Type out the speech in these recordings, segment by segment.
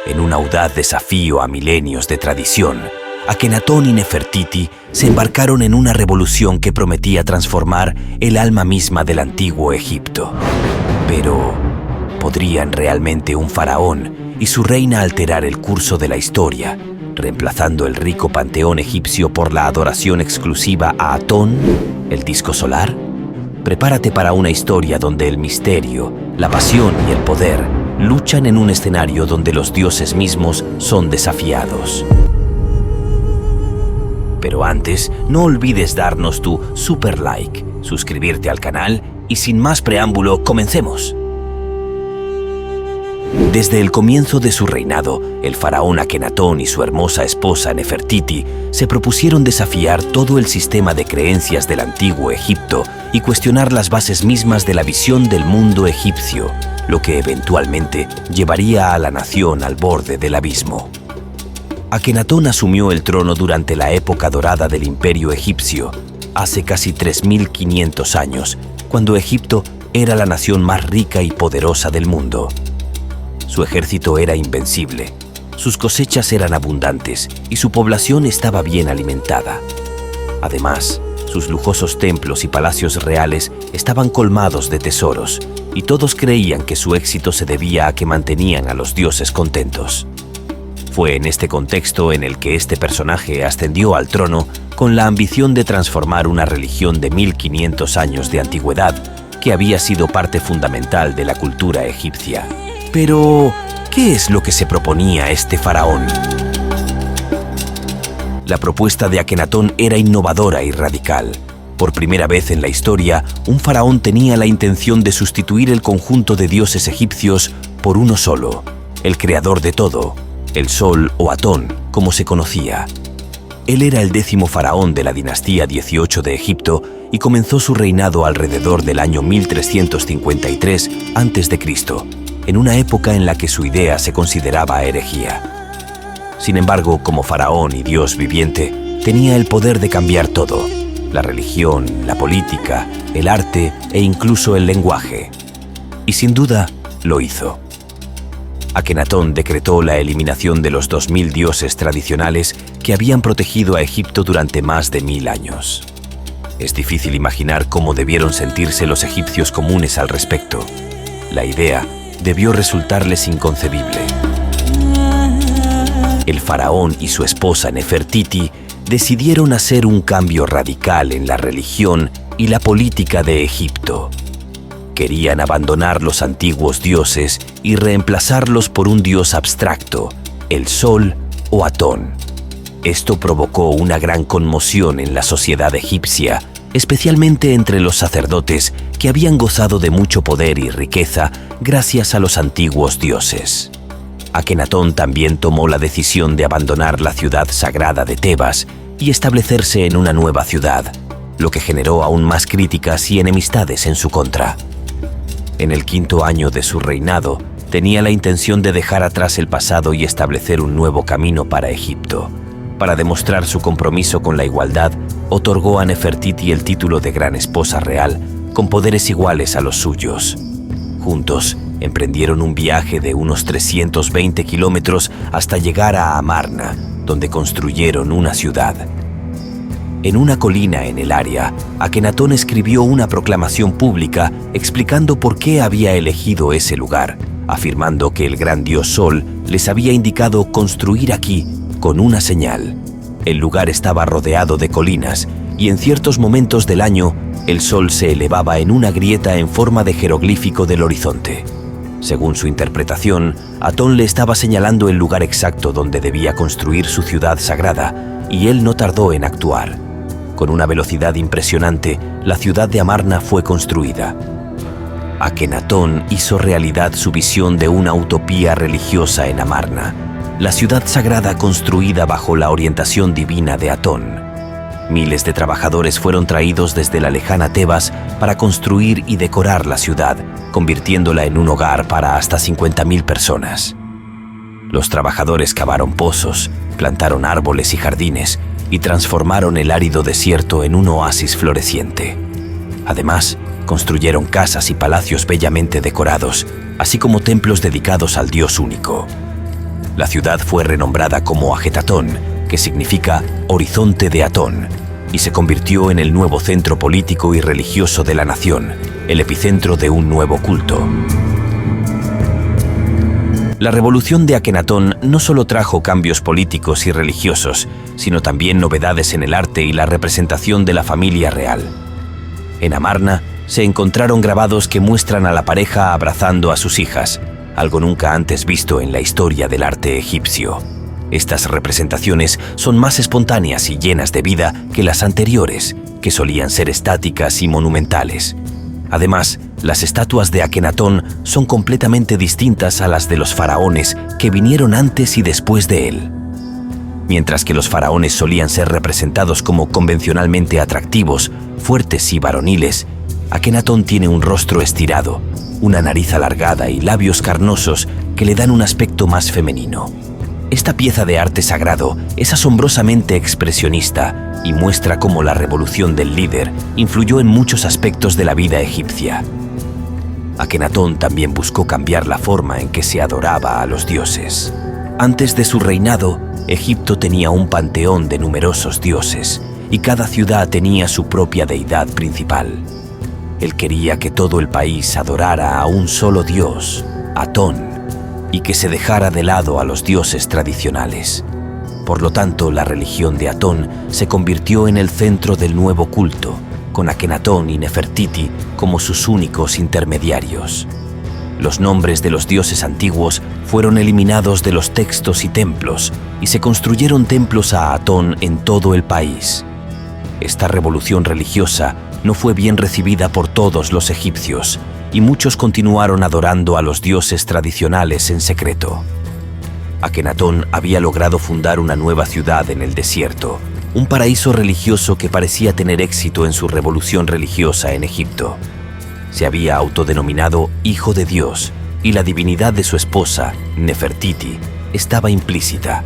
En un audaz desafío a milenios de tradición, Akenatón y Nefertiti se embarcaron en una revolución que prometía transformar el alma misma del antiguo Egipto. Pero, ¿podrían realmente un faraón y su reina alterar el curso de la historia, reemplazando el rico panteón egipcio por la adoración exclusiva a Atón, el disco solar? Prepárate para una historia donde el misterio, la pasión y el poder luchan en un escenario donde los dioses mismos son desafiados. Pero antes, no olvides darnos tu super like, suscribirte al canal y sin más preámbulo, comencemos. Desde el comienzo de su reinado, el faraón Akenatón y su hermosa esposa Nefertiti se propusieron desafiar todo el sistema de creencias del antiguo Egipto y cuestionar las bases mismas de la visión del mundo egipcio, lo que eventualmente llevaría a la nación al borde del abismo. Akenatón asumió el trono durante la época dorada del Imperio egipcio, hace casi 3.500 años, cuando Egipto era la nación más rica y poderosa del mundo. Su ejército era invencible, sus cosechas eran abundantes y su población estaba bien alimentada. Además, sus lujosos templos y palacios reales estaban colmados de tesoros y todos creían que su éxito se debía a que mantenían a los dioses contentos. Fue en este contexto en el que este personaje ascendió al trono con la ambición de transformar una religión de 1500 años de antigüedad que había sido parte fundamental de la cultura egipcia. Pero, ¿qué es lo que se proponía este faraón? La propuesta de Akenatón era innovadora y radical. Por primera vez en la historia, un faraón tenía la intención de sustituir el conjunto de dioses egipcios por uno solo, el creador de todo, el Sol o Atón, como se conocía. Él era el 10º faraón de la dinastía 18 de Egipto y comenzó su reinado alrededor del año 1353 a.C., en una época en la que su idea se consideraba herejía. Sin embargo, como faraón y dios viviente, tenía el poder de cambiar todo: la religión, la política, el arte e incluso el lenguaje. Y sin duda, lo hizo. Akenatón decretó la eliminación de los 2000 dioses tradicionales que habían protegido a Egipto durante más de 1000 años. Es difícil imaginar cómo debieron sentirse los egipcios comunes al respecto. La idea debió resultarles inconcebible. El faraón y su esposa Nefertiti decidieron hacer un cambio radical en la religión y la política de Egipto. Querían abandonar los antiguos dioses y reemplazarlos por un dios abstracto, el Sol o Atón. Esto provocó una gran conmoción en la sociedad egipcia, especialmente entre los sacerdotes que habían gozado de mucho poder y riqueza gracias a los antiguos dioses. Akenatón también tomó la decisión de abandonar la ciudad sagrada de Tebas y establecerse en una nueva ciudad, lo que generó aún más críticas y enemistades en su contra. En el 5º año de su reinado, tenía la intención de dejar atrás el pasado y establecer un nuevo camino para Egipto. Para demostrar su compromiso con la igualdad, otorgó a Nefertiti el título de Gran Esposa Real, con poderes iguales a los suyos. Juntos, emprendieron un viaje de unos 320 kilómetros hasta llegar a Amarna, donde construyeron una ciudad. En una colina en el área, Akenatón escribió una proclamación pública explicando por qué había elegido ese lugar, afirmando que el gran dios Sol les había indicado construir aquí con una señal. El lugar estaba rodeado de colinas y en ciertos momentos del año, el sol se elevaba en una grieta en forma de jeroglífico del horizonte. Según su interpretación, Atón le estaba señalando el lugar exacto donde debía construir su ciudad sagrada, y él no tardó en actuar. Con una velocidad impresionante, la ciudad de Amarna fue construida. Akenatón hizo realidad su visión de una utopía religiosa en Amarna, la ciudad sagrada construida bajo la orientación divina de Atón. Miles de trabajadores fueron traídos desde la lejana Tebas para construir y decorar la ciudad, convirtiéndola en un hogar para hasta 50.000 personas. Los trabajadores cavaron pozos, plantaron árboles y jardines y transformaron el árido desierto en un oasis floreciente. Además, construyeron casas y palacios bellamente decorados, así como templos dedicados al Dios único. La ciudad fue renombrada como Ajetatón, que significa Horizonte de Atón, y se convirtió en el nuevo centro político y religioso de la nación, el epicentro de un nuevo culto. La revolución de Akenatón no solo trajo cambios políticos y religiosos, sino también novedades en el arte y la representación de la familia real. En Amarna se encontraron grabados que muestran a la pareja abrazando a sus hijas, algo nunca antes visto en la historia del arte egipcio. Estas representaciones son más espontáneas y llenas de vida que las anteriores, que solían ser estáticas y monumentales. Además, las estatuas de Akenatón son completamente distintas a las de los faraones que vinieron antes y después de él. Mientras que los faraones solían ser representados como convencionalmente atractivos, fuertes y varoniles, Akenatón tiene un rostro estirado, una nariz alargada y labios carnosos que le dan un aspecto más femenino. Esta pieza de arte sagrado es asombrosamente expresionista y muestra cómo la revolución del líder influyó en muchos aspectos de la vida egipcia. Akenatón también buscó cambiar la forma en que se adoraba a los dioses. Antes de su reinado, Egipto tenía un panteón de numerosos dioses y cada ciudad tenía su propia deidad principal. Él quería que todo el país adorara a un solo dios, Atón, y que se dejara de lado a los dioses tradicionales. Por lo tanto, la religión de Atón se convirtió en el centro del nuevo culto, con Akenatón y Nefertiti como sus únicos intermediarios. Los nombres de los dioses antiguos fueron eliminados de los textos y templos, y se construyeron templos a Atón en todo el país. Esta revolución religiosa no fue bien recibida por todos los egipcios, y muchos continuaron adorando a los dioses tradicionales en secreto. Akenatón había logrado fundar una nueva ciudad en el desierto, un paraíso religioso que parecía tener éxito en su revolución religiosa en Egipto. Se había autodenominado Hijo de Dios, y la divinidad de su esposa, Nefertiti, estaba implícita.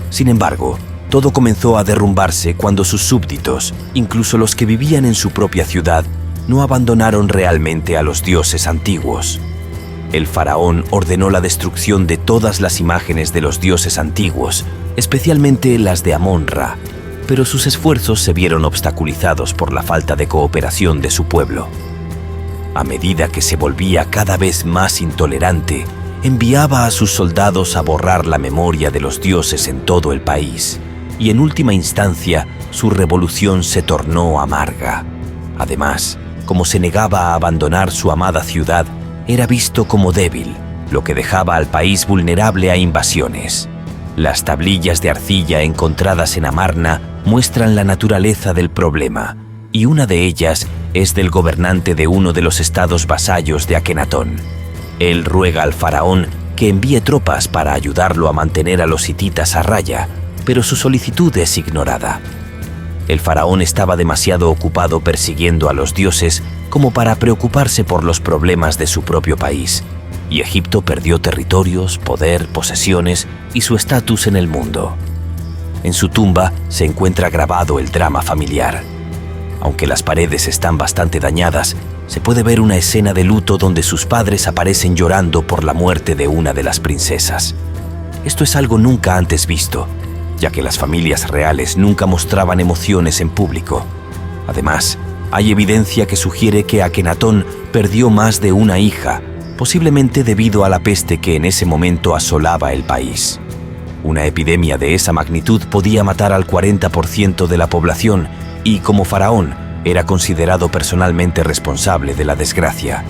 Sin embargo, todo comenzó a derrumbarse cuando sus súbditos, incluso los que vivían en su propia ciudad, no abandonaron realmente a los dioses antiguos. El faraón ordenó la destrucción de todas las imágenes de los dioses antiguos, especialmente las de Amon-Ra, pero sus esfuerzos se vieron obstaculizados por la falta de cooperación de su pueblo. A medida que se volvía cada vez más intolerante, enviaba a sus soldados a borrar la memoria de los dioses en todo el país, y en última instancia su revolución se tornó amarga. Además, como se negaba a abandonar su amada ciudad, era visto como débil, lo que dejaba al país vulnerable a invasiones. Las tablillas de arcilla encontradas en Amarna muestran la naturaleza del problema, y una de ellas es del gobernante de uno de los estados vasallos de Akenatón. Él ruega al faraón que envíe tropas para ayudarlo a mantener a los hititas a raya, pero su solicitud es ignorada. El faraón estaba demasiado ocupado persiguiendo a los dioses como para preocuparse por los problemas de su propio país, y Egipto perdió territorios, poder, posesiones y su estatus en el mundo. En su tumba se encuentra grabado el drama familiar. Aunque las paredes están bastante dañadas, se puede ver una escena de luto donde sus padres aparecen llorando por la muerte de una de las princesas. Esto es algo nunca antes visto, ya que las familias reales nunca mostraban emociones en público. Además, hay evidencia que sugiere que Akenatón perdió más de una hija, posiblemente debido a la peste que en ese momento asolaba el país. Una epidemia de esa magnitud podía matar al 40% de la población y, como faraón, era considerado personalmente responsable de la desgracia.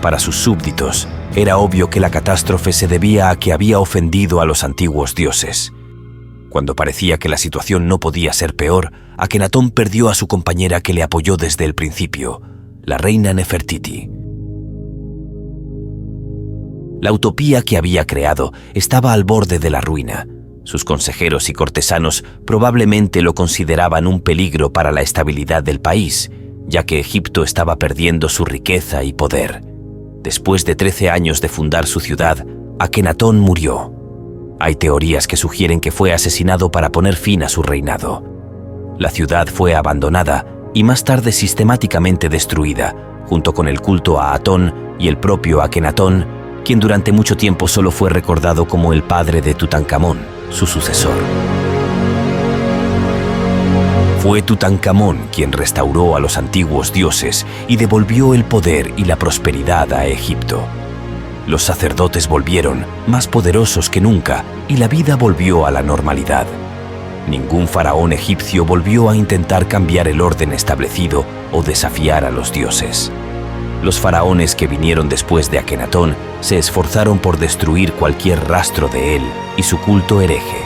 Para sus súbditos, era obvio que la catástrofe se debía a que había ofendido a los antiguos dioses. Cuando parecía que la situación no podía ser peor, Akenatón perdió a su compañera que le apoyó desde el principio, la reina Nefertiti. La utopía que había creado estaba al borde de la ruina. Sus consejeros y cortesanos probablemente lo consideraban un peligro para la estabilidad del país, ya que Egipto estaba perdiendo su riqueza y poder. Después de 13 años de fundar su ciudad, Akenatón murió. Hay teorías que sugieren que fue asesinado para poner fin a su reinado. La ciudad fue abandonada y más tarde sistemáticamente destruida, junto con el culto a Atón y el propio Akenatón, quien durante mucho tiempo solo fue recordado como el padre de Tutankamón, su sucesor. Fue Tutankamón quien restauró a los antiguos dioses y devolvió el poder y la prosperidad a Egipto. Los sacerdotes volvieron más poderosos que nunca y la vida volvió a la normalidad. Ningún faraón egipcio volvió a intentar cambiar el orden establecido o desafiar a los dioses. Los faraones que vinieron después de Akenatón se esforzaron por destruir cualquier rastro de él y su culto hereje.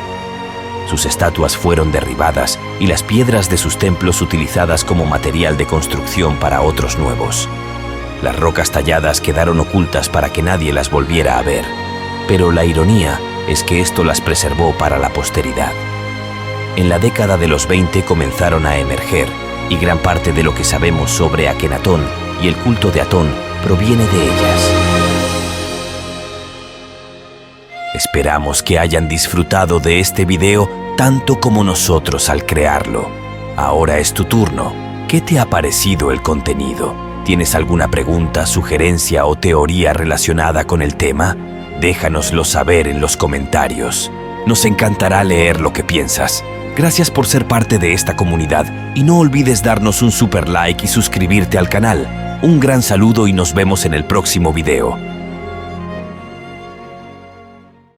Sus estatuas fueron derribadas y las piedras de sus templos utilizadas como material de construcción para otros nuevos. Las rocas talladas quedaron ocultas para que nadie las volviera a ver, pero la ironía es que esto las preservó para la posteridad. En la década de los 20 comenzaron a emerger, y gran parte de lo que sabemos sobre Akenatón y el culto de Atón proviene de ellas. Esperamos que hayan disfrutado de este video tanto como nosotros al crearlo. Ahora es tu turno. ¿Qué te ha parecido el contenido? ¿Tienes alguna pregunta, sugerencia o teoría relacionada con el tema? Déjanoslo saber en los comentarios. Nos encantará leer lo que piensas. Gracias por ser parte de esta comunidad y no olvides darnos un super like y suscribirte al canal. Un gran saludo y nos vemos en el próximo video.